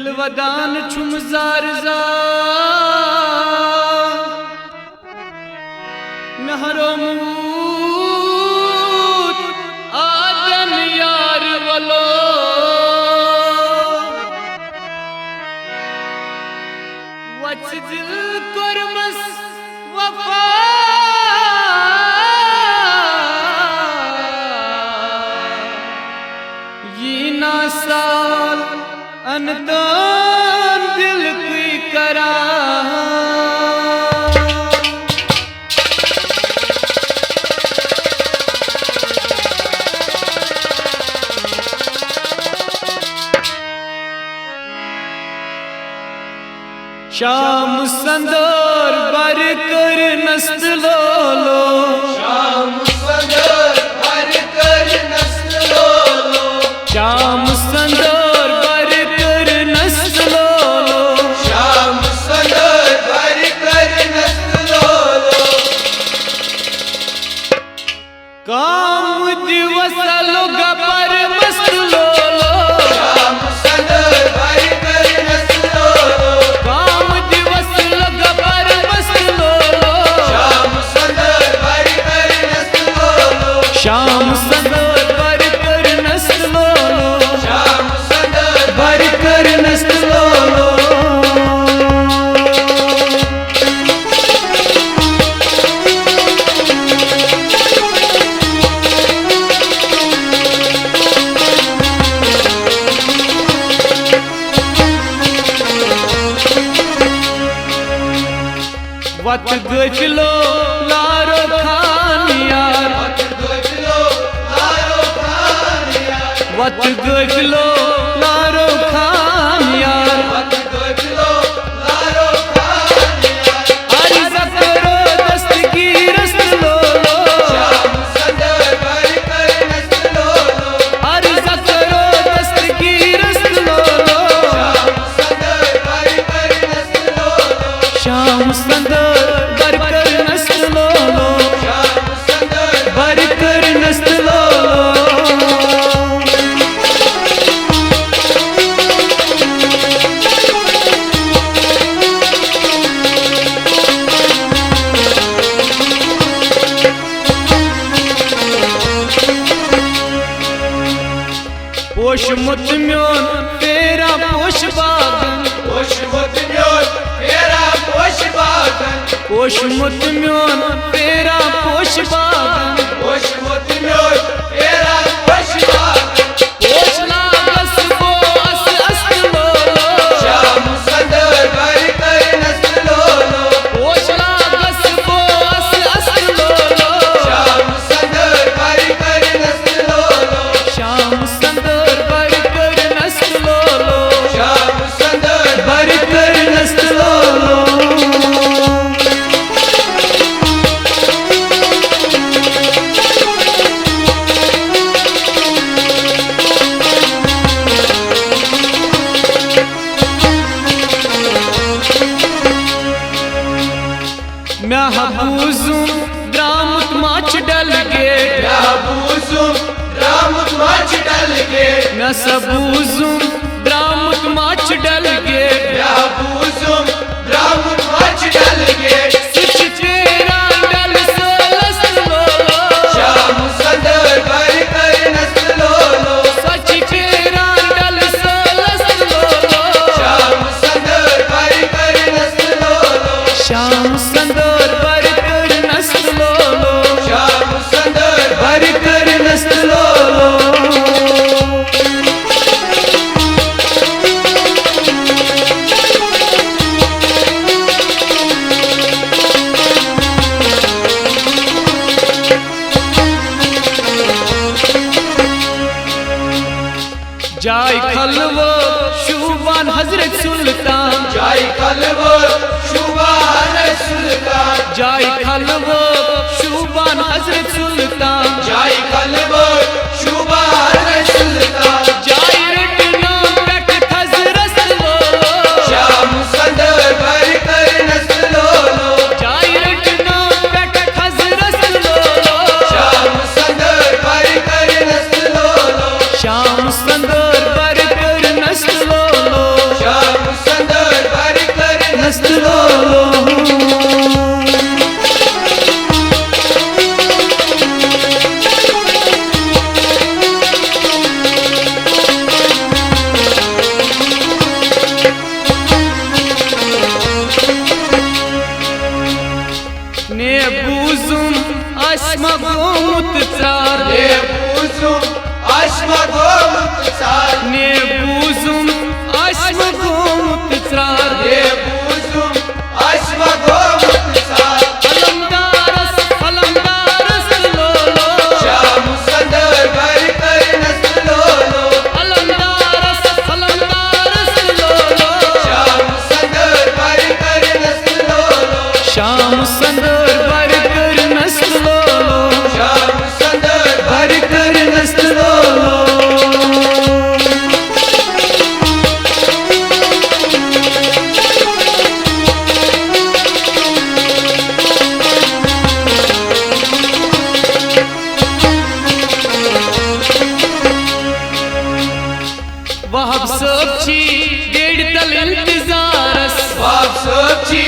दिलवदान छुम jar नहरो मूत आदन यार वलो वच दिल कुरमस वफा ये ना साल अनदान दिल की करा शाम संदर बर कर नस्त लो शाम संदर बर कर नस्त लो शाम संदर बर कर नस्त लो शाम संदर बर कर नस्त लो काम दिवस लोग पर मस्त लो शाम संदर बर कर नस्त लो काम दिवस लोग पर मस्त लो शाम संदर बर कर नस्त लो शाम संदर बर कर नस्त लो शाम संदर बर कर नस्त लो वत गजलो लारो खान यार वत गजलो लारो खान यार वत गजलो लारो खान यार वत गजलो लारो खान यार अर्ज़ करो दस्तगीर लो शाम संदर बर कर नस्त लो अर्ज़ करो दस्तगीर लो शाम संदर बर कर नस्त लो शाम संदर बर कर नस्त लो शाम संदर बर कर नस्त लो पोश मुत म्योन तेरा पोश बागन पोश मुत म्योन तेरा पोश बागन पोश मुत म्योन तेरा पोश बागन पोश मुत म्योन तेरा पोश बागन पोश लागस वो अस लो शाम संदर बर कर नस्त लो पोश लागस वो अस लो शाम संदर बर कर नस्त लो शाम संदर बर कर नस्त लो शाम संदर बर कर नस्त लो महबूजुम द्रामुत माच डल गेट महबूजुम रामुत माच डल के मैं सबूजुम द्रामुत माच डल गेट महबूजुम रामुत माच डल के सिच तेरा डल सोलस लो शाम संदर बर कर नस्त लो सच तेरा डल सोलस लो शाम संदर बर कर नस्त लो शाम संदर बर कर नस्त लो शाम संदर बर कर नस्त लो जाय खलवो शुबान हजरत सुल्तान जाय खलवो शुबान सुल्तान जाय खलवो शुबान हजरत सुल्तान जाय खलवो शुबान सुल्तान जाय रटना पेट हजरत लो शाम संदर बर कर नस्त लो जाय रटना पेट हजरत लो शाम संदर बर कर नस्त लो शाम संदर बर कर नस्त लो गेड़ तल इंतजारस वाप सोची